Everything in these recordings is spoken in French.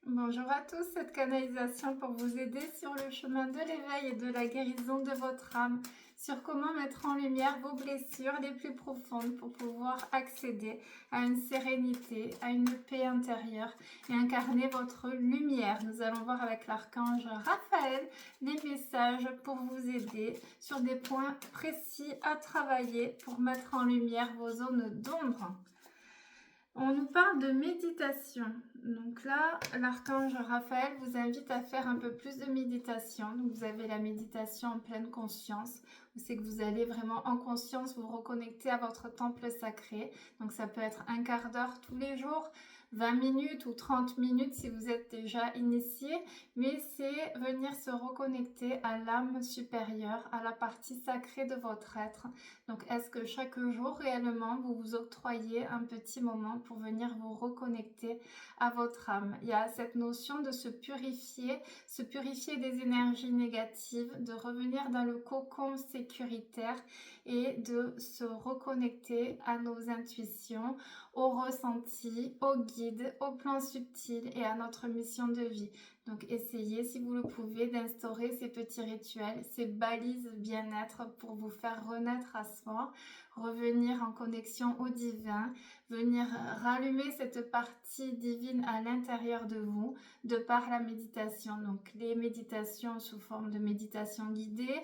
Bonjour à tous, cette canalisation pour vous aider sur le chemin de l'éveil et de la guérison de votre âme, sur comment mettre en lumière vos blessures les plus profondes pour pouvoir accéder à une sérénité, à une paix intérieure et incarner votre lumière. Nous allons voir avec l'archange Raphaël les messages pour vous aider sur des points précis à travailler pour mettre en lumière vos zones d'ombre. On nous parle de méditation. Donc là, l'archange Raphaël vous invite à faire un peu plus de méditation. Donc vous avez la méditation en pleine conscience. C'est que vous allez vraiment en conscience vous reconnecter à votre temple sacré. Donc ça peut être un quart d'heure tous les jours, 20 minutes ou 30 minutes si vous êtes déjà initié. Mais c'est venir se reconnecter à l'âme supérieure, à la partie sacrée de votre être. Donc est-ce que chaque jour réellement vous vous octroyez un petit moment pour venir vous reconnecter à votre âme? Il y a cette notion de se purifier des énergies négatives, de revenir dans le cocon sécuritaire et de se reconnecter à nos intuitions, aux ressentis, aux guides, aux plans subtils et à notre mission de vie. Donc essayez, si vous le pouvez, d'instaurer ces petits rituels, ces balises bien-être pour vous faire renaître à soi, revenir en connexion au divin, venir rallumer cette partie divine à l'intérieur de vous, de par la méditation. Donc les méditations sous forme de méditation guidée,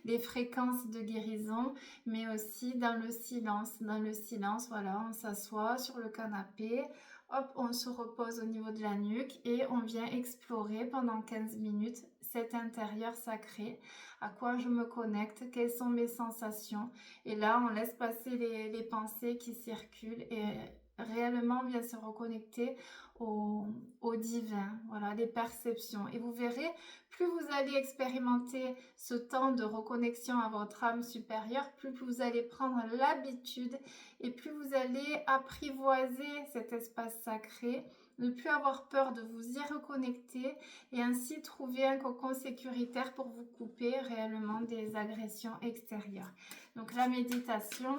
les fréquences de guérison, mais aussi dans le silence. Dans le silence, voilà, on s'assoit sur le canapé, hop, on se repose au niveau de la nuque et on vient explorer pendant 15 minutes cet intérieur sacré. À quoi je me connecte, quelles sont mes sensations. Et là, on laisse passer les pensées qui circulent et réellement on vient se reconnecter au divin, voilà, les perceptions. Et vous verrez, plus vous allez expérimenter ce temps de reconnexion à votre âme supérieure, plus vous allez prendre l'habitude et plus vous allez apprivoiser cet espace sacré, ne plus avoir peur de vous y reconnecter et ainsi trouver un cocon sécuritaire pour vous couper réellement des agressions extérieures. Donc la méditation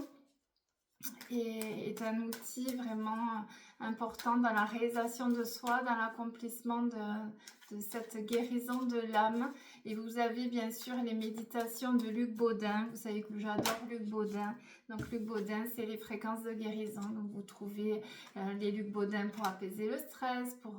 est un outil vraiment important dans la réalisation de soi, dans l'accomplissement de cette guérison de l'âme. Et vous avez bien sûr les méditations de Luc Baudin. Vous savez que j'adore Luc Baudin. Donc Luc Baudin, c'est les fréquences de guérison. Donc vous trouvez les Luc Baudin pour apaiser le stress, pour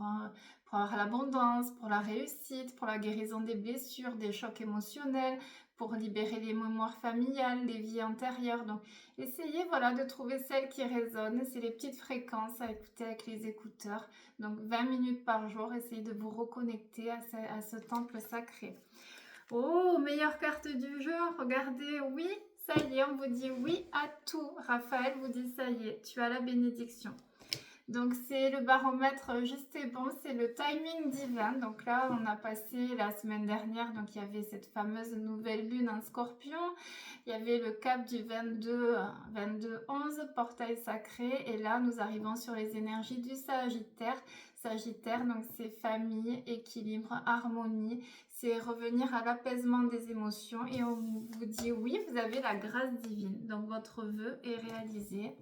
avoir l'abondance, pour la réussite, pour la guérison des blessures, des chocs émotionnels, pour libérer les mémoires familiales, les vies antérieures. Donc essayez voilà, de trouver celle qui résonne. C'est les petites fréquences à écouter avec les écouteurs. Donc 20 minutes par jour, essayez de vous reconnecter à ce temple sacré. Oh, meilleure carte du jeu, regardez, oui, ça y est, on vous dit oui à tout. Raphaël vous dit ça y est, tu as la bénédiction. Donc c'est le baromètre juste et bon, c'est le timing divin. Donc là, on a passé la semaine dernière, donc il y avait cette fameuse nouvelle lune en Scorpion. Il y avait le cap du 22-11, portail sacré. Et là, nous arrivons sur les énergies du Sagittaire. Sagittaire, donc c'est famille, équilibre, harmonie. C'est revenir à l'apaisement des émotions. Et on vous dit oui, vous avez la grâce divine. Donc votre vœu est réalisé.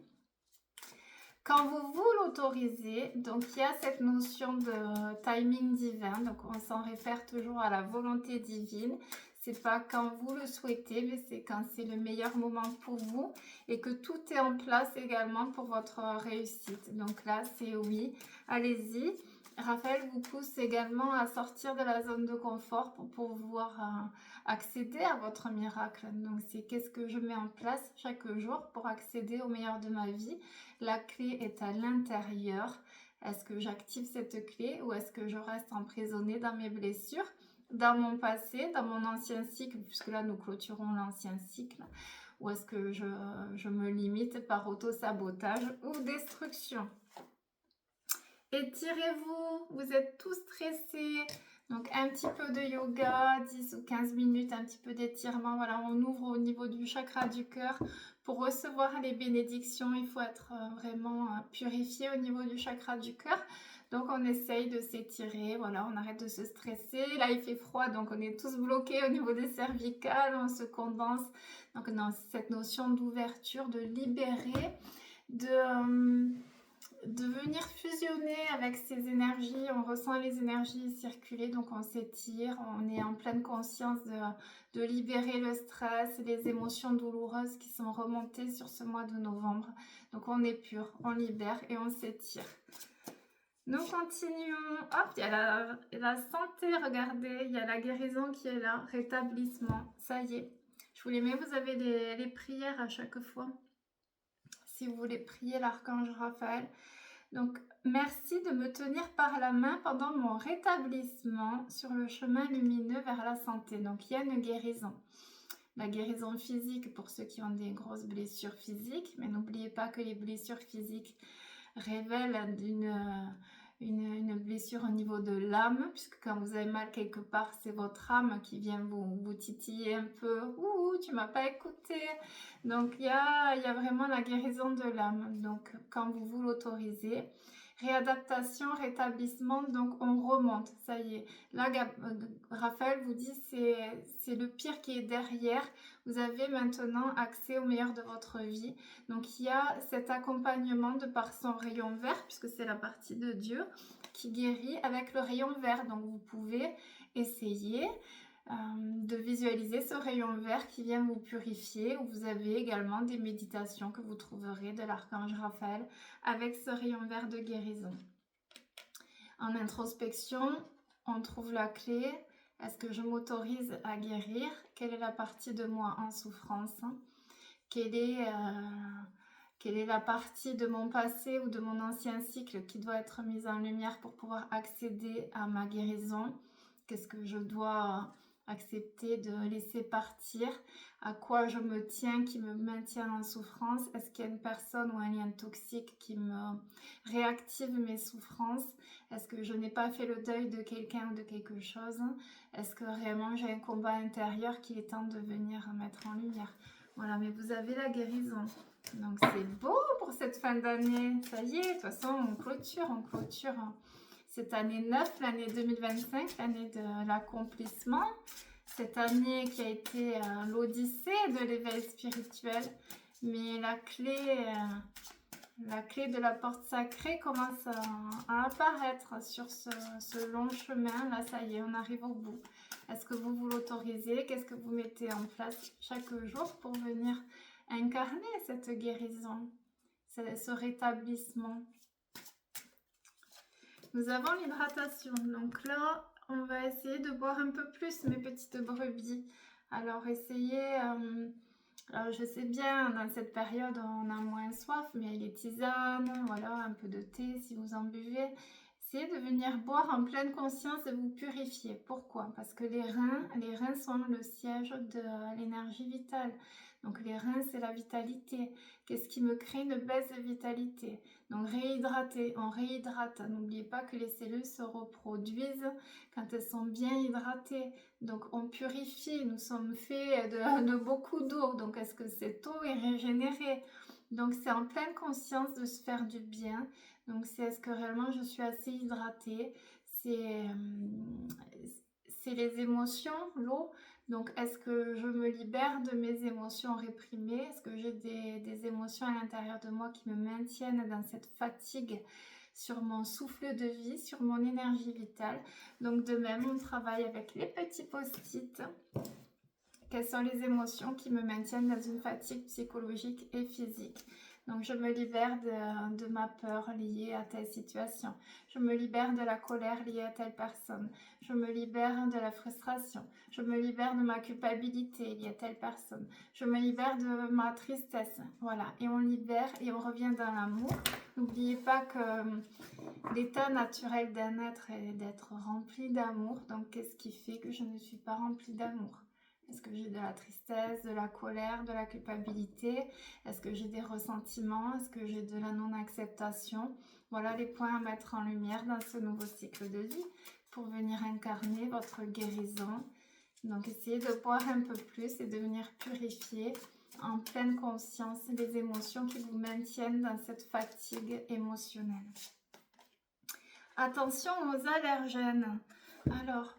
Quand vous l'autorisez, donc il y a cette notion de timing divin, donc on s'en réfère toujours à la volonté divine. C'est pas quand vous le souhaitez, mais c'est quand c'est le meilleur moment pour vous et que tout est en place également pour votre réussite. Donc là, c'est oui, allez-y. Raphaël vous pousse également à sortir de la zone de confort pour pouvoir accéder à votre miracle. Donc c'est qu'est-ce que je mets en place chaque jour pour accéder au meilleur de ma vie. La clé est à l'intérieur. Est-ce que j'active cette clé ou est-ce que je reste emprisonnée dans mes blessures, dans mon passé, dans mon ancien cycle, puisque là nous clôturons l'ancien cycle, ou est-ce que je me limite par auto-sabotage ou destruction? Étirez-vous, vous êtes tous stressés, donc un petit peu de yoga, 10 ou 15 minutes, un petit peu d'étirement, voilà, on ouvre au niveau du chakra du cœur. Pour recevoir les bénédictions, il faut être vraiment purifié au niveau du chakra du cœur. Donc on essaye de s'étirer, voilà, on arrête de se stresser. Là il fait froid, donc on est tous bloqués au niveau des cervicales, on se condense. Donc dans cette notion d'ouverture, de libérer, de venir fusionner avec ces énergies. On ressent les énergies circuler, donc on s'étire, on est en pleine conscience de libérer le stress, les émotions douloureuses qui sont remontées sur ce mois de novembre. Donc on est pur, on libère et on s'étire. Nous continuons. Hop, il y a la santé, regardez, il y a la guérison qui est là, rétablissement, ça y est. Je vous les mets, vous avez les prières à chaque fois. Si vous voulez prier l'archange Raphaël. Donc, merci de me tenir par la main pendant mon rétablissement sur le chemin lumineux vers la santé. Donc, il y a une guérison. La guérison physique pour ceux qui ont des grosses blessures physiques. Mais n'oubliez pas que les blessures physiques révèlent une blessure au niveau de l'âme, puisque quand vous avez mal quelque part, c'est votre âme qui vient vous titiller un peu. Ouh, tu m'as pas écouté. Donc il y a vraiment la guérison de l'âme. Donc quand vous l'autorisez, réadaptation, rétablissement, donc on remonte, ça y est. Là, Raphaël vous dit c'est le pire qui est derrière. Vous avez maintenant accès au meilleur de votre vie. Donc il y a cet accompagnement de par son rayon vert, puisque c'est la partie de Dieu qui guérit avec le rayon vert. Donc vous pouvez essayer de visualiser ce rayon vert qui vient vous purifier. Vous avez également des méditations que vous trouverez de l'archange Raphaël avec ce rayon vert de guérison. En introspection, on trouve la clé. Est-ce que je m'autorise à guérir? Quelle est la partie de moi en souffrance? Quelle est la partie de mon passé ou de mon ancien cycle qui doit être mise en lumière pour pouvoir accéder à ma guérison? Qu'est-ce que je dois accepter de laisser partir? À quoi je me tiens qui me maintient en souffrance? Est-ce qu'il y a une personne ou un lien toxique qui me réactive mes souffrances? Est-ce que je n'ai pas fait le deuil de quelqu'un ou de quelque chose? Est-ce que réellement j'ai un combat intérieur qu'il est temps de venir mettre en lumière? Voilà, mais vous avez la guérison. Donc c'est beau pour cette fin d'année. Ça y est, de toute façon, on clôture cette année 9, l'année 2025, l'année de l'accomplissement. Cette année qui a été l'odyssée de l'éveil spirituel. Mais la clé de la porte sacrée commence à apparaître sur ce long chemin. Là, ça y est, on arrive au bout. Est-ce que vous l'autorisez? Qu'est-ce que vous mettez en place chaque jour pour venir incarner cette guérison, ce rétablissement? Nous avons l'hydratation. Donc là, on va essayer de boire un peu plus, mes petites brebis. Alors, essayez... alors, je sais bien, dans cette période, on a moins soif, mais les tisanes, voilà, un peu de thé si vous en buvez. Essayez de venir boire en pleine conscience et vous purifier. Pourquoi? Parce que les reins sont le siège de l'énergie vitale. Donc les reins, c'est la vitalité. Qu'est-ce qui me crée une baisse de vitalité? Donc réhydrater, on réhydrate. N'oubliez pas que les cellules se reproduisent quand elles sont bien hydratées. Donc on purifie, nous sommes faits de beaucoup d'eau. Donc est-ce que cette eau est régénérée? Donc c'est en pleine conscience de se faire du bien. Donc c'est est-ce que réellement je suis assez hydratée? C'est les émotions, l'eau. Donc est-ce que je me libère de mes émotions réprimées? Est-ce que j'ai des émotions à l'intérieur de moi qui me maintiennent dans cette fatigue sur mon souffle de vie, sur mon énergie vitale? Donc de même, on travaille avec les petits post-it. Quelles sont les émotions qui me maintiennent dans une fatigue psychologique et physique? Donc je me libère de ma peur liée à telle situation. Je me libère de la colère liée à telle personne. Je me libère de la frustration. Je me libère de ma culpabilité liée à telle personne. Je me libère de ma tristesse. Voilà, et on libère et on revient dans l'amour. N'oubliez pas que l'état naturel d'un être est d'être rempli d'amour. Donc qu'est-ce qui fait que je ne suis pas remplie d'amour? Est-ce que j'ai de la tristesse, de la colère, de la culpabilité? Est-ce que j'ai des ressentiments? Est-ce que j'ai de la non-acceptation? Voilà les points à mettre en lumière dans ce nouveau cycle de vie pour venir incarner votre guérison. Donc essayez de boire un peu plus et de venir purifier en pleine conscience les émotions qui vous maintiennent dans cette fatigue émotionnelle. Attention aux allergènes. Alors,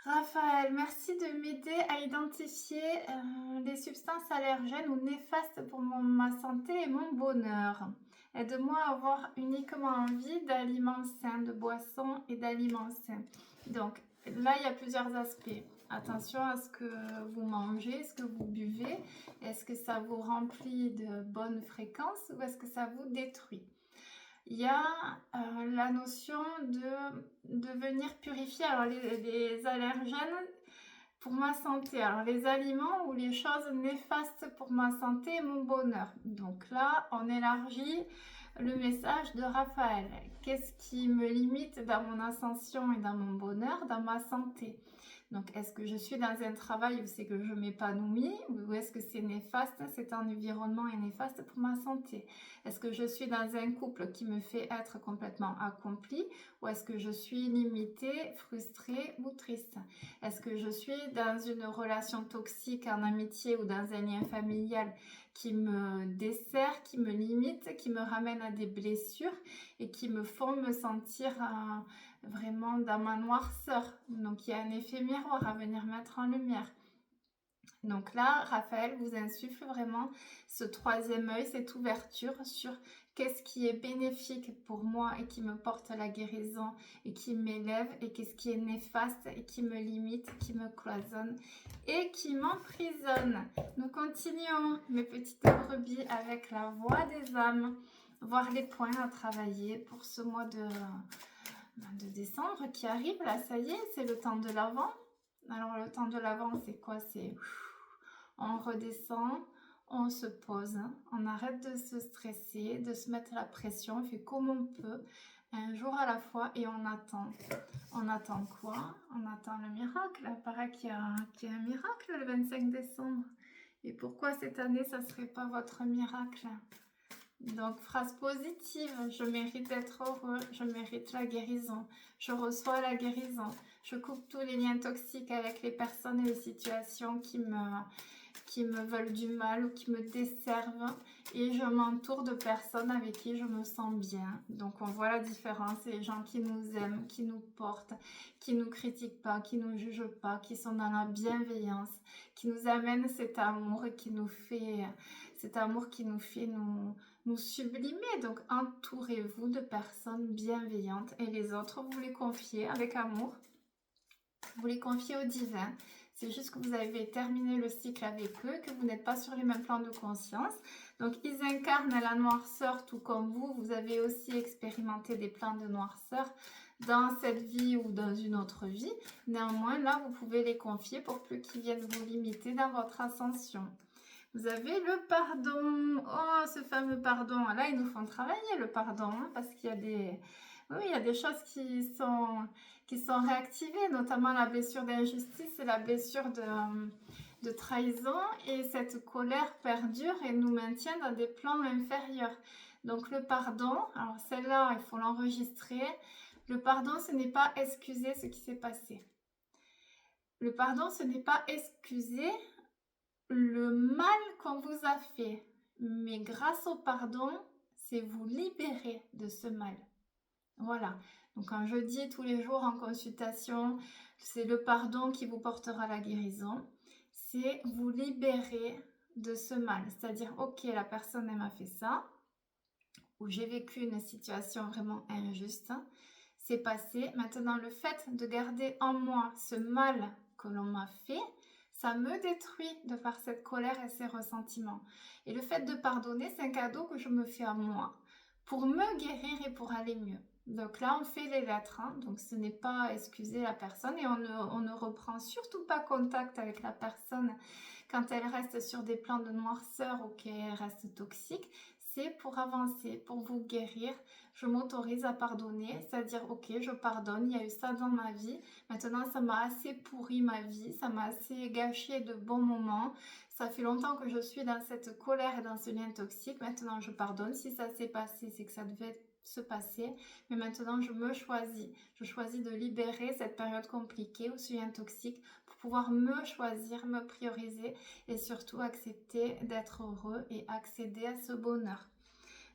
Raphaël, merci de m'aider à identifier les substances allergènes ou néfastes pour ma santé et mon bonheur. Aide-moi à avoir uniquement envie d'aliments sains, de boissons et d'aliments sains. Donc là, il y a plusieurs aspects. Attention à ce que vous mangez, ce que vous buvez. Est-ce que ça vous remplit de bonnes fréquences ou est-ce que ça vous détruit? Il y a la notion de venir purifier. Alors les allergènes pour ma santé. Alors les aliments ou les choses néfastes pour ma santé et mon bonheur. Donc là, on élargit le message de Raphaël. Qu'est-ce qui me limite dans mon ascension et dans mon bonheur, dans ma santé? Donc, est-ce que je suis dans un travail où c'est que je m'épanouis ou est-ce que c'est néfaste, cet environnement est néfaste pour ma santé? Est-ce que je suis dans un couple qui me fait être complètement accomplie ou est-ce que je suis limitée, frustrée ou triste? Est-ce que je suis dans une relation toxique en amitié ou dans un lien familial qui me dessert, qui me limite, qui me ramène à des blessures et qui me font me sentir vraiment dans ma noirceur? Donc il y a un effet miroir à venir mettre en lumière. Donc là, Raphaël vous insuffle vraiment ce troisième œil, cette ouverture sur qu'est-ce qui est bénéfique pour moi et qui me porte la guérison et qui m'élève et qu'est-ce qui est néfaste et qui me limite, qui me cloisonne et qui m'emprisonne. Nous continuons, mes petites brebis, avec la voix des âmes, voir les points à travailler pour ce mois de décembre qui arrive. Là, ça y est, c'est le temps de l'Avent. Alors, le temps de l'Avent, c'est quoi? C'est on redescend, on se pose, on arrête de se stresser, de se mettre la pression, on fait comme on peut, un jour à la fois et on attend. On attend quoi? On attend le miracle. Il paraît qu'il y a un miracle le 25 décembre. Et pourquoi cette année, ça ne serait pas votre miracle? Donc, phrase positive, je mérite d'être heureux, je mérite la guérison, je reçois la guérison, je coupe tous les liens toxiques avec les personnes et les situations qui me veulent du mal ou qui me desservent et je m'entoure de personnes avec qui je me sens bien. Donc, on voit la différence, c'est les gens qui nous aiment, qui nous portent, qui nous critiquent pas, qui nous jugent pas, qui sont dans la bienveillance, qui nous amènent cet amour et qui nous fait... Cet amour qui nous fait nous sublimer. Donc, entourez-vous de personnes bienveillantes et les autres, vous les confiez avec amour. Vous les confiez au divin. C'est juste que vous avez terminé le cycle avec eux, que vous n'êtes pas sur les mêmes plans de conscience. Donc, ils incarnent la noirceur tout comme vous. Vous avez aussi expérimenté des plans de noirceur dans cette vie ou dans une autre vie. Néanmoins, là, vous pouvez les confier pour plus qu'ils viennent vous limiter dans votre ascension. Vous avez le pardon. Oh, ce fameux pardon. Là, ils nous font travailler le pardon, hein, parce qu'il y a des... Oui, il y a des choses qui sont réactivées, notamment la blessure d'injustice et la blessure de trahison. Et cette colère perdure et nous maintient dans des plans inférieurs. Donc le pardon, alors celle-là, il faut l'enregistrer. Le pardon, ce n'est pas excuser ce qui s'est passé. Le pardon, ce n'est pas excuser le mal qu'on vous a fait, mais grâce au pardon, c'est vous libérer de ce mal. Voilà. Donc quand je dis tous les jours en consultation, c'est le pardon qui vous portera la guérison. C'est vous libérer de ce mal. C'est-à-dire, ok, la personne, elle m'a fait ça, ou j'ai vécu une situation vraiment injuste, c'est passé. Maintenant, le fait de garder en moi ce mal que l'on m'a fait, ça me détruit de par cette colère et ces ressentiments. Et le fait de pardonner, c'est un cadeau que je me fais à moi pour me guérir et pour aller mieux. Donc là, on fait les lettres. Hein. Donc ce n'est pas excuser la personne et on ne reprend surtout pas contact avec la personne quand elle reste sur des plans de noirceur ou qu'elle reste toxique. C'est pour avancer, pour vous guérir. Je m'autorise à pardonner, c'est-à-dire, ok, je pardonne, il y a eu ça dans ma vie. Maintenant, ça m'a assez pourri ma vie, ça m'a assez gâché de bons moments. Ça fait longtemps que je suis dans cette colère et dans ce lien toxique. Maintenant, je pardonne. Si ça s'est passé, c'est que ça devait se passer. Mais maintenant, je me choisis. Je choisis de libérer cette période compliquée ou ce lien toxique pour pouvoir me choisir, me prioriser et surtout accepter d'être heureux et accéder à ce bonheur.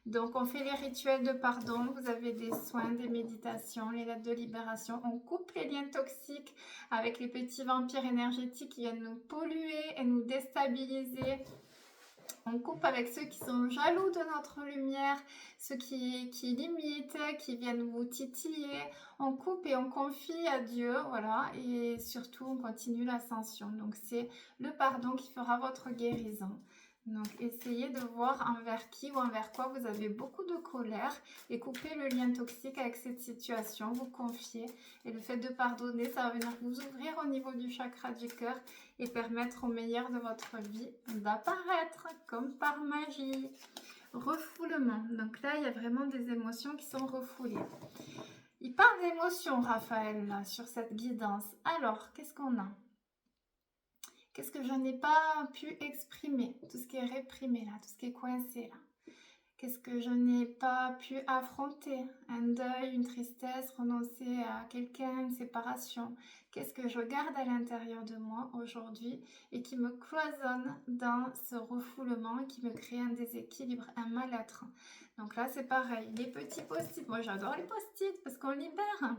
Donc, on fait les rituels de pardon, vous avez des soins, des méditations, les lettres de libération. On coupe les liens toxiques avec les petits vampires énergétiques qui viennent nous polluer et nous déstabiliser On coupe avec ceux qui sont jaloux de notre lumière, ceux qui limitent, qui viennent vous titiller. On coupe et on confie à Dieu, voilà. Et surtout, on continue l'ascension. Donc, c'est le pardon qui fera votre guérison. Donc, essayez de voir envers qui ou envers quoi vous avez beaucoup de colère et coupez le lien toxique avec cette situation, vous confiez. Et le fait de pardonner, ça va venir vous ouvrir au niveau du chakra du cœur et permettre au meilleur de votre vie d'apparaître comme par magie. Refoulement. Donc là, il y a vraiment des émotions qui sont refoulées. Il parle d'émotions, Raphaël, là, sur cette guidance. Alors, qu'est-ce qu'on a ? Qu'est-ce que je n'ai pas pu exprimer? Tout ce qui est réprimé là, tout ce qui est coincé là. Qu'est-ce que je n'ai pas pu affronter? Un deuil, une tristesse, renoncer à quelqu'un, une séparation. Qu'est-ce que je garde à l'intérieur de moi aujourd'hui et qui me cloisonne dans ce refoulement, qui me crée un déséquilibre, un mal-être? Donc là, c'est pareil. Les petits post-it. Moi, j'adore les post-it parce qu'on libère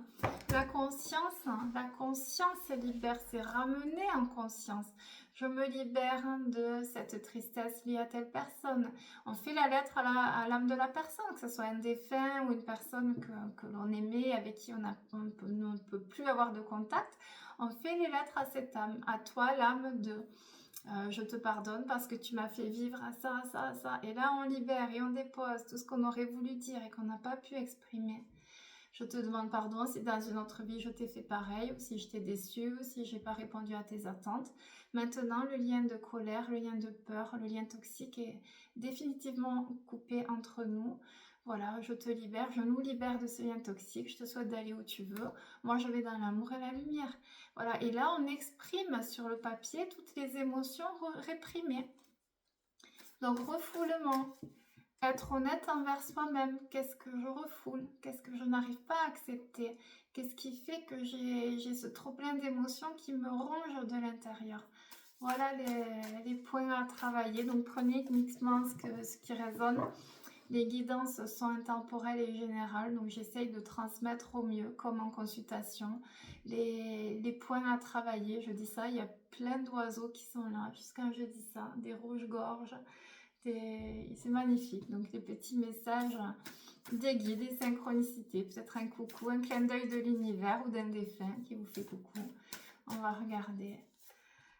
la conscience. La conscience libère, c'est ramener en conscience. Je me libère de cette tristesse liée à telle personne. On fait la lettre à l'âme de la personne, que ce soit un défunt ou une personne que l'on aimait, avec qui on ne peut plus avoir de contact. On fait les lettres à cette âme, à toi l'âme de je te pardonne parce que tu m'as fait vivre à ça, à ça, à ça. Et là, on libère et on dépose tout ce qu'on aurait voulu dire et qu'on n'a pas pu exprimer. Je te demande pardon si dans une autre vie je t'ai fait pareil, ou si je t'ai déçu, ou si j'ai pas répondu à tes attentes. Maintenant, le lien de colère, le lien de peur, le lien toxique est définitivement coupé entre nous. Voilà, je te libère, je nous libère de ce lien toxique. Je te souhaite d'aller où tu veux. Moi, je vais dans l'amour et la lumière. Voilà, et là, on exprime sur le papier toutes les émotions réprimées. Donc, refoulement. Être honnête envers soi-même. Qu'est-ce que je refoule? Qu'est-ce que je n'arrive pas à accepter? Qu'est-ce qui fait que j'ai ce trop plein d'émotions qui me rongent de l'intérieur? Voilà les points à travailler. Donc prenez uniquement ce qui résonne. Les guidances sont intemporelles et générales, donc j'essaye de transmettre au mieux, comme en consultation, les points à travailler. Je dis ça, il y a plein d'oiseaux qui sont là, juste quand je dis ça, des rouges-gorges. C'est magnifique. Donc les petits messages des guides, des synchronicités, peut-être un coucou, un clin d'œil de l'univers ou d'un défunt qui vous fait coucou. On va regarder.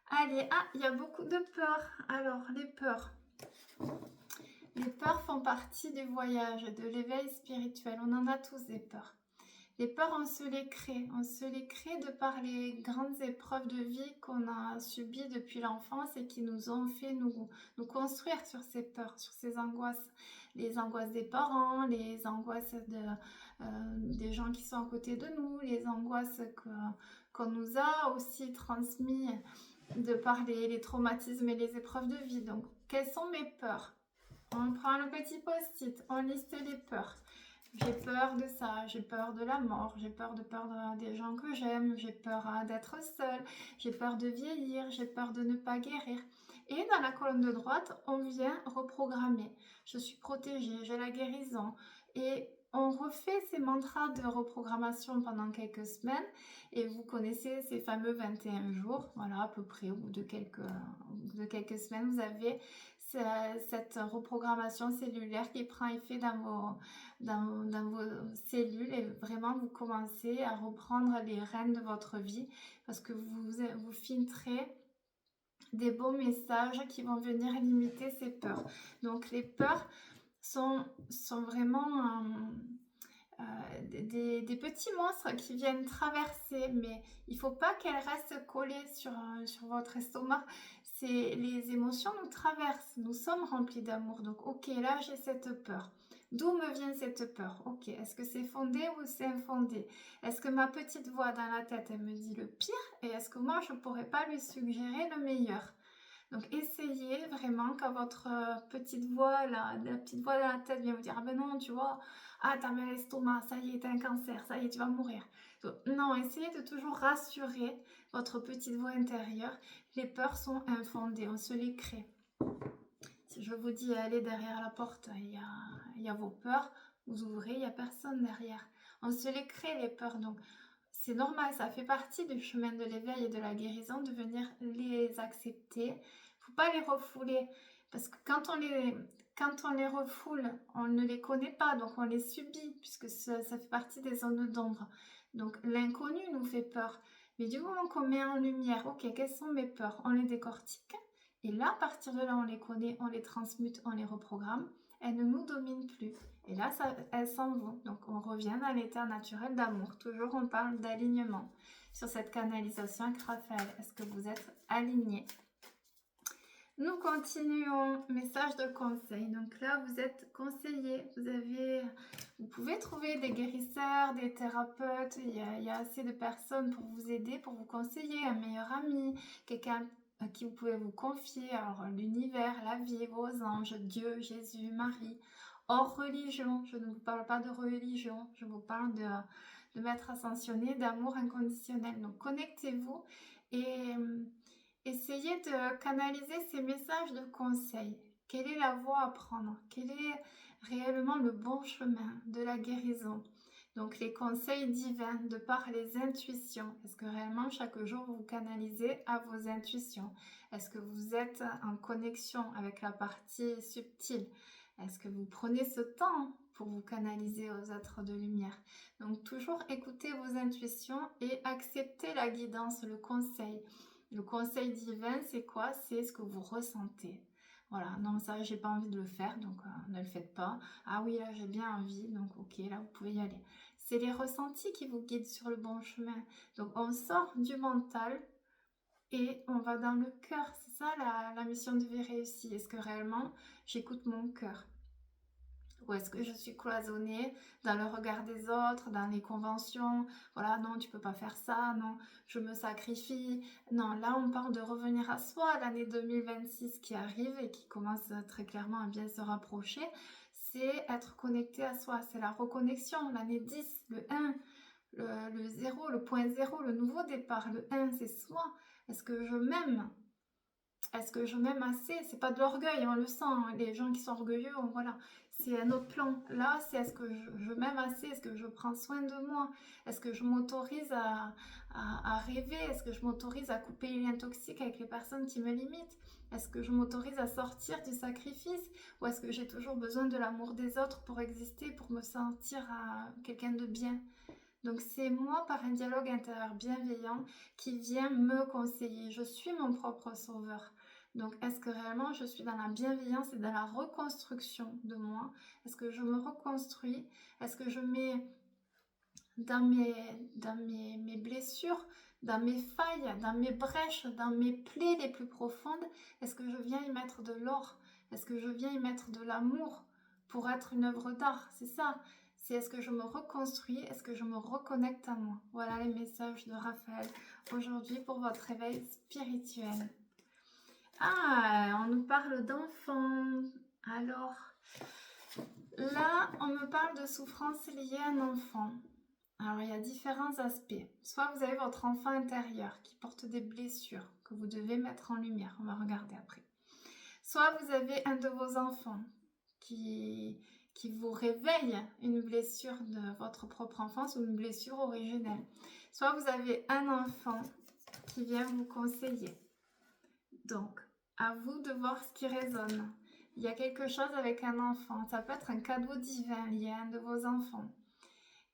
Allez, il y a beaucoup de peurs. Alors, les peurs. Les peurs font partie du voyage, de l'éveil spirituel. On en a tous des peurs. Les peurs, on se les crée. On se les crée de par les grandes épreuves de vie qu'on a subies depuis l'enfance et qui nous ont fait nous construire sur ces peurs, sur ces angoisses. Les angoisses des parents, les angoisses des gens qui sont à côté de nous, les angoisses qu'on nous a aussi transmises de par les traumatismes et les épreuves de vie. Donc, quelles sont mes peurs? On prend le petit post-it, on liste les peurs. J'ai peur de ça, j'ai peur de la mort, j'ai peur de perdre des gens que j'aime, j'ai peur d'être seule, j'ai peur de vieillir, j'ai peur de ne pas guérir. Et dans la colonne de droite, on vient reprogrammer. Je suis protégée, j'ai la guérison. Et on refait ces mantras de reprogrammation pendant quelques semaines. Et vous connaissez ces fameux 21 jours. Voilà, à peu près, au bout de quelques semaines, vous avez cette reprogrammation cellulaire qui prend effet dans vos cellules et vraiment vous commencez à reprendre les rênes de votre vie parce que vous filtrez des beaux messages qui vont venir limiter ces peurs. Donc les peurs sont vraiment des petits monstres qui viennent traverser, mais il ne faut pas qu'elles restent collées sur votre estomac. Les émotions nous traversent, nous sommes remplis d'amour. Donc ok, là j'ai cette peur. D'où me vient cette peur? Ok, est-ce que c'est fondé ou c'est infondé? Est-ce que ma petite voix dans la tête, elle me dit le pire? Et est-ce que moi, je ne pourrais pas lui suggérer le meilleur? Donc, essayez vraiment quand votre petite voix, la petite voix dans la tête vient vous dire « Ah ben non, tu vois, t'as mal à l'estomac, ça y est, t'as un cancer, ça y est, tu vas mourir. » Non, essayez de toujours rassurer votre petite voix intérieure. Les peurs sont infondées, on se les crée. Si je vous dis allez derrière la porte, il y a vos peurs, vous ouvrez, il n'y a personne derrière. On se les crée les peurs, donc c'est normal, ça fait partie du chemin de l'éveil et de la guérison de venir les accepter. Il ne faut pas les refouler Parce que quand on les refoule, on ne les connaît pas, donc on les subit, puisque ça fait partie des zones d'ombre. Donc l'inconnu nous fait peur. Mais du moment qu'on met en lumière, ok, quelles sont mes peurs? On les décortique. Et là, à partir de là, on les connaît, on les transmute, on les reprogramme. Elles ne nous dominent plus. Et là, elles s'en vont. Donc on revient dans l'état naturel d'amour. Toujours, on parle d'alignement. Sur cette canalisation avec Raphaël, est-ce que vous êtes aligné? Nous continuons, message de conseil. Donc là, vous êtes conseillé, vous pouvez trouver des guérisseurs, des thérapeutes, il y a assez de personnes pour vous aider, pour vous conseiller, un meilleur ami, quelqu'un à qui vous pouvez vous confier, alors l'univers, la vie, vos anges, Dieu, Jésus, Marie, hors religion. Je ne vous parle pas de religion, je vous parle de maître ascensionné, d'amour inconditionnel. Donc connectez-vous et essayez de canaliser ces messages de conseil. Quelle est la voie à prendre? Quel est réellement le bon chemin de la guérison? Donc les conseils divins de par les intuitions. Est-ce que réellement chaque jour vous canalisez à vos intuitions? Est-ce que vous êtes en connexion avec la partie subtile? Est-ce que vous prenez ce temps pour vous canaliser aux êtres de lumière? Donc toujours écoutez vos intuitions et acceptez la guidance, le conseil. Le conseil divin, c'est quoi? C'est ce que vous ressentez. Voilà, non, ça, j'ai pas envie de le faire, donc ne le faites pas. Ah oui, là, j'ai bien envie, donc ok, là, vous pouvez y aller. C'est les ressentis qui vous guident sur le bon chemin. Donc, on sort du mental et on va dans le cœur. C'est ça la mission de vie réussie. Est-ce que réellement, j'écoute mon cœur? Ou est-ce que je suis cloisonnée dans le regard des autres, dans les conventions? Voilà, non, tu peux pas faire ça, non, je me sacrifie. Non, là, on parle de revenir à soi, l'année 2026 qui arrive et qui commence très clairement à bien se rapprocher. C'est être connecté à soi, c'est la reconnexion, l'année 10, le 1, le 0, le point 0, le nouveau départ, le 1, c'est soi. Est-ce que je m'aime? Est-ce que je m'aime assez? C'est pas de l'orgueil, on le sent, hein. Les gens qui sont orgueilleux, voilà, c'est un autre plan. Là, c'est est-ce que je m'aime assez? Est-ce que je prends soin de moi? Est-ce que je m'autorise à rêver? Est-ce que je m'autorise à couper les liens toxiques avec les personnes qui me limitent? Est-ce que je m'autorise à sortir du sacrifice? Ou est-ce que j'ai toujours besoin de l'amour des autres pour exister, pour me sentir quelqu'un de bien? Donc c'est moi, par un dialogue intérieur bienveillant, qui vient me conseiller. Je suis mon propre sauveur. Donc est-ce que réellement je suis dans la bienveillance et dans la reconstruction de moi? Est-ce que je me reconstruis? Est-ce que je mets dans mes blessures, dans mes failles, dans mes brèches, dans mes plaies les plus profondes, est-ce que je viens y mettre de l'or? Est-ce que je viens y mettre de l'amour pour être une œuvre d'art? C'est ça. C'est est-ce que je me reconstruis? Est-ce que je me reconnecte à moi? Voilà les messages de Raphaël aujourd'hui pour votre réveil spirituel. Ah, on nous parle d'enfants. Alors, là, on me parle de souffrances liées à un enfant. Alors, il y a différents aspects. Soit vous avez votre enfant intérieur qui porte des blessures que vous devez mettre en lumière. On va regarder après. Soit vous avez un de vos enfants qui vous réveille une blessure de votre propre enfance ou une blessure originelle. Soit vous avez un enfant qui vient vous conseiller. Donc, à vous de voir ce qui résonne. Il y a quelque chose avec un enfant. Ça peut être un cadeau divin lié à un de vos enfants.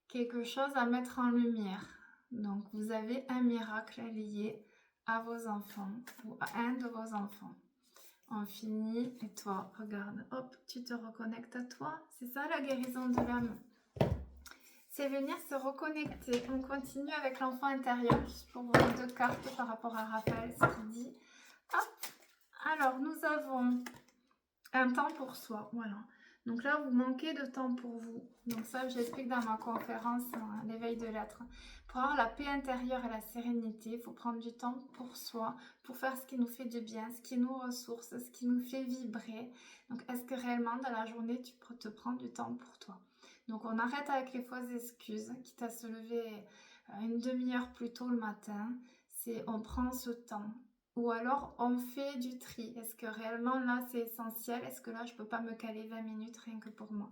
Quelque chose à mettre en lumière. Donc, vous avez un miracle lié à vos enfants ou à un de vos enfants. On finit et toi, regarde, hop, tu te reconnectes à toi. C'est ça la guérison de l'âme. C'est venir se reconnecter. On continue avec l'enfant intérieur. Juste pour voir deux cartes par rapport à Raphaël, ce qu'il dit. Hop. Alors, nous avons un temps pour soi. Voilà. Donc là, vous manquez de temps pour vous. Donc ça, j'explique dans ma conférence, l'éveil de l'être. Pour avoir la paix intérieure et la sérénité, il faut prendre du temps pour soi, pour faire ce qui nous fait du bien, ce qui nous ressource, ce qui nous fait vibrer. Donc, est-ce que réellement, dans la journée, tu peux te prendre du temps pour toi? Donc, on arrête avec les fausses excuses, quitte à se lever une demi-heure plus tôt le matin. On prend ce temps. Ou alors, on fait du tri. Est-ce que réellement, là, c'est essentiel? Est-ce que là, je ne peux pas me caler 20 minutes rien que pour moi?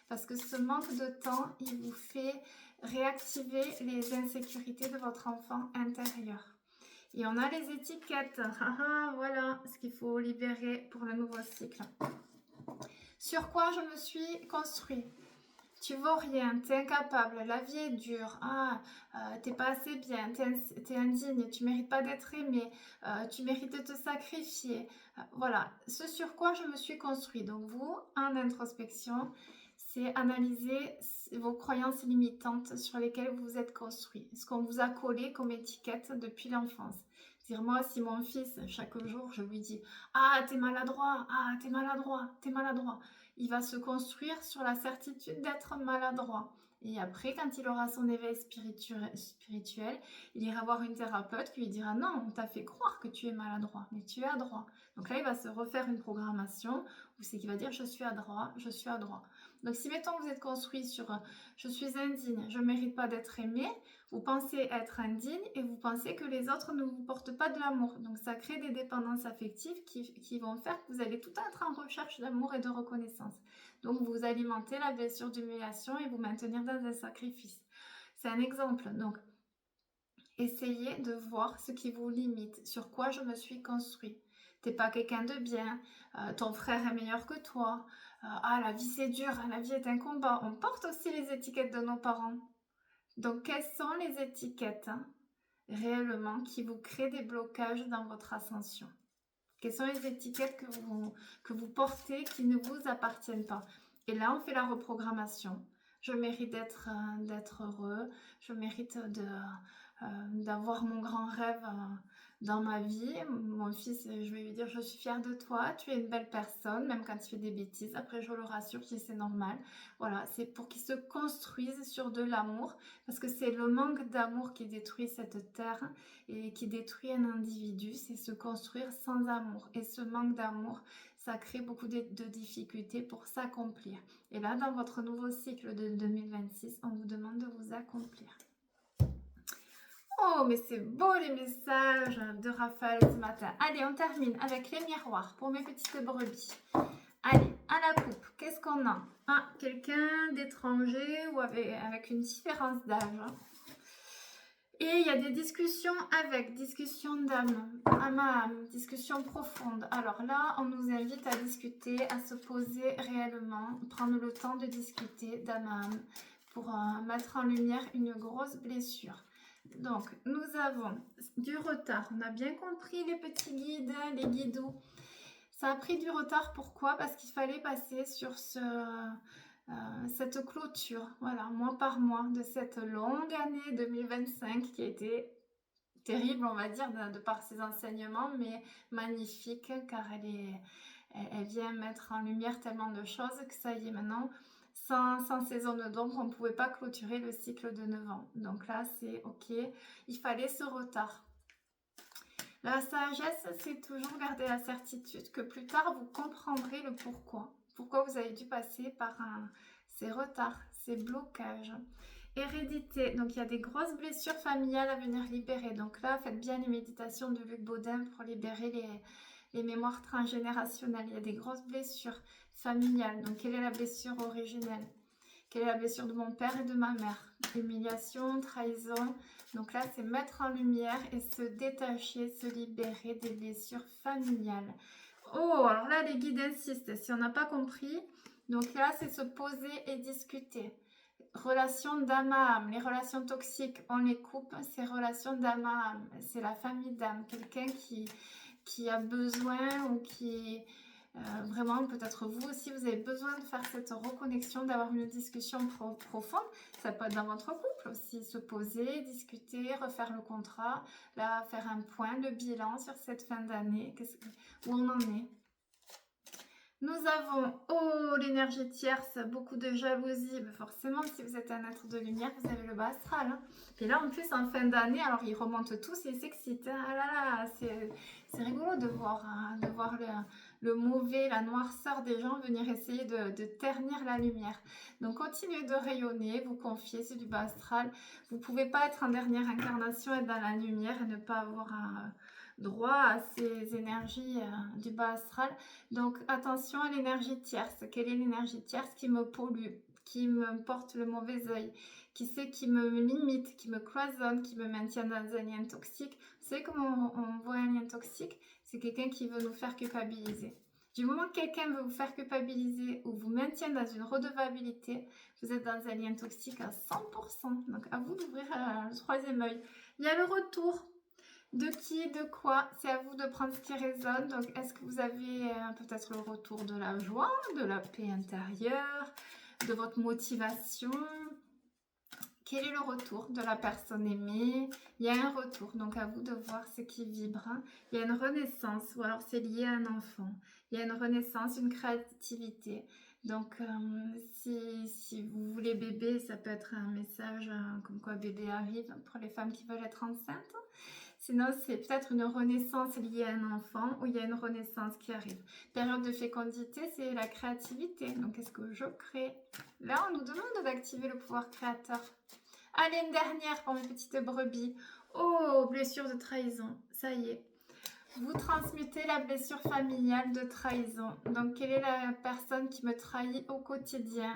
Parce que ce manque de temps, il vous fait réactiver les insécurités de votre enfant intérieur. Et on a les étiquettes. Voilà ce qu'il faut libérer pour le nouveau cycle. Sur quoi je me suis construit? Tu vaux rien, t'es incapable, la vie est dure, t'es pas assez bien, t'es indigne, tu mérites pas d'être aimé, tu mérites de te sacrifier. Voilà, ce sur quoi je me suis construit. Donc vous, en introspection, c'est analyser vos croyances limitantes sur lesquelles vous vous êtes construit, ce qu'on vous a collé comme étiquette depuis l'enfance. C'est-à-dire moi, si mon fils, chaque jour, je lui dis « Ah, t'es maladroit, t'es maladroit, t'es maladroit », il va se construire sur la certitude d'être maladroit. Et après, quand il aura son éveil spirituel, il ira voir une thérapeute qui lui dira « Non, on t'a fait croire que tu es maladroit, mais tu es adroit. » Donc là, il va se refaire une programmation où c'est qu'il va dire « Je suis adroit, je suis adroit. » Donc si, mettons, vous êtes construit sur « Je suis indigne, je ne mérite pas d'être aimé », vous pensez être indigne et vous pensez que les autres ne vous portent pas de l'amour. Donc ça crée des dépendances affectives qui vont faire que vous allez tout être en recherche d'amour et de reconnaissance. Donc vous alimentez la blessure d'humiliation et vous maintenir dans un sacrifice. C'est un exemple. Donc essayez de voir ce qui vous limite, sur quoi je me suis construit. T'es pas quelqu'un de bien, ton frère est meilleur que toi, la vie c'est dur, la vie est un combat. On porte aussi les étiquettes de nos parents. Donc, quelles sont les étiquettes réellement qui vous créent des blocages dans votre ascension? Quelles sont les étiquettes que vous portez qui ne vous appartiennent pas? Et là, on fait la reprogrammation. Je mérite d'être heureux, je mérite d'avoir mon grand rêve dans ma vie. Mon fils, je vais lui dire, je suis fière de toi, tu es une belle personne, même quand tu fais des bêtises. Après, je le rassure, je dis, c'est normal. Voilà, c'est pour qu'ils se construisent sur de l'amour, parce que c'est le manque d'amour qui détruit cette terre et qui détruit un individu, c'est se construire sans amour. Et ce manque d'amour, ça crée beaucoup de difficultés pour s'accomplir. Et là, dans votre nouveau cycle de 2026, on vous demande de vous accomplir. Oh, mais c'est beau les messages de Raphaël ce matin. Allez, on termine avec les miroirs pour mes petites brebis. Allez, à la coupe, qu'est-ce qu'on a? Quelqu'un d'étranger ou avec une différence d'âge. Et il y a des discussions discussion d'âme, âme à âme, discussion profonde. Alors là, on nous invite à discuter, à se poser réellement, prendre le temps de discuter d'âme à âme pour mettre en lumière une grosse blessure. Donc, nous avons du retard. On a bien compris les petits guides, les guidoux. Ça a pris du retard, pourquoi? Parce qu'il fallait passer sur cette clôture, voilà, mois par mois, de cette longue année 2025 qui a été terrible, on va dire, de par ses enseignements, mais magnifique, car elle vient mettre en lumière tellement de choses que ça y est, maintenant, sans ces zones d'ombre, on ne pouvait pas clôturer le cycle de 9 ans. Donc là, c'est OK, il fallait ce retard. La sagesse, c'est toujours garder la certitude que plus tard, vous comprendrez le pourquoi. Pourquoi vous avez dû passer par ces retards, ces blocages. Hérédité, donc il y a des grosses blessures familiales à venir libérer. Donc là, faites bien les méditations de Luc Baudin pour libérer les mémoires transgénérationnelles. Il y a des grosses blessures familiales. Donc quelle est la blessure originelle? Quelle est la blessure de mon père et de ma mère? Humiliation, trahison. Donc là, c'est mettre en lumière et se détacher, se libérer des blessures familiales. Oh, alors là, les guides insistent. Si on n'a pas compris, donc là, c'est se poser et discuter. Relations d'âme à âme. Les relations toxiques, on les coupe. Ces relations d'âme à âme, c'est la famille d'âme. Quelqu'un qui a besoin ou qui... vraiment, peut-être vous aussi, vous avez besoin de faire cette reconnexion, d'avoir une discussion profonde. Ça peut être dans votre couple aussi, se poser, discuter, refaire le contrat, là, faire un point, le bilan sur cette fin d'année, où on en est. Nous avons, l'énergie tierce, beaucoup de jalousie. Mais forcément, si vous êtes un être de lumière, vous avez le bas astral. Hein. Et là, en plus, en fin d'année, alors ils remontent tous et ils s'excitent. Ah là là, c'est rigolo de voir le mauvais, la noirceur des gens venir essayer de ternir la lumière. Donc, continuez de rayonner, vous confiez, c'est du bas astral. Vous ne pouvez pas être en dernière incarnation, être dans la lumière et ne pas avoir droit à ces énergies du bas astral. Donc attention à l'énergie tierce. Quelle est l'énergie tierce qui me pollue, qui me porte le mauvais œil, qui me limite, qui me cloisonne, qui me maintient dans un lien toxique. Vous savez comment on voit un lien toxique? C'est quelqu'un qui veut nous faire culpabiliser. Du moment que quelqu'un veut vous faire culpabiliser ou vous maintient dans une redevabilité, vous êtes dans un lien toxique à 100%. Donc à vous d'ouvrir le troisième œil. Il y a le retour. De qui, de quoi, c'est à vous de prendre ce qui résonne. Donc, est-ce que vous avez peut-être le retour de la joie, de la paix intérieure, de votre motivation? Quel est le retour de la personne aimée? Il y a un retour, donc à vous de voir ce qui vibre. Il y a une renaissance, ou alors c'est lié à un enfant. Il y a une renaissance, une créativité. Donc, si vous voulez bébé, ça peut être un message comme quoi bébé arrive pour les femmes qui veulent être enceintes. Sinon, c'est peut-être une renaissance liée à un enfant ou il y a une renaissance qui arrive. Période de fécondité, c'est la créativité. Donc, qu'est-ce que je crée? Là, on nous demande d'activer le pouvoir créateur. Allez, une dernière pour mes petites brebis. Oh, blessure de trahison. Ça y est. Vous transmutez la blessure familiale de trahison. Donc, quelle est la personne qui me trahit au quotidien?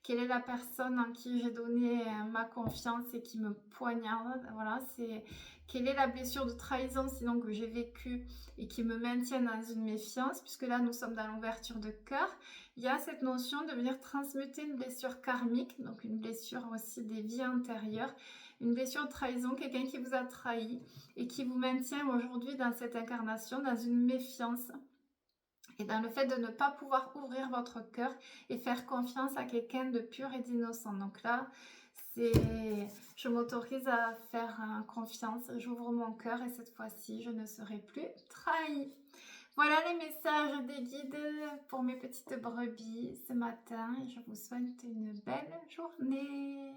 Quelle est la personne en qui j'ai donné ma confiance et qui me poignarde? Voilà, c'est... Quelle est la blessure de trahison sinon que j'ai vécue et qui me maintient dans une méfiance? Puisque là, nous sommes dans l'ouverture de cœur. Il y a cette notion de venir transmuter une blessure karmique, donc une blessure aussi des vies antérieures. Une blessure de trahison, quelqu'un qui vous a trahi et qui vous maintient aujourd'hui dans cette incarnation, dans une méfiance et dans le fait de ne pas pouvoir ouvrir votre cœur et faire confiance à quelqu'un de pur et d'innocent. Donc là, je m'autorise à faire confiance, j'ouvre mon cœur et cette fois-ci, je ne serai plus trahie. Voilà les messages des guides pour mes petites brebis ce matin et je vous souhaite une belle journée.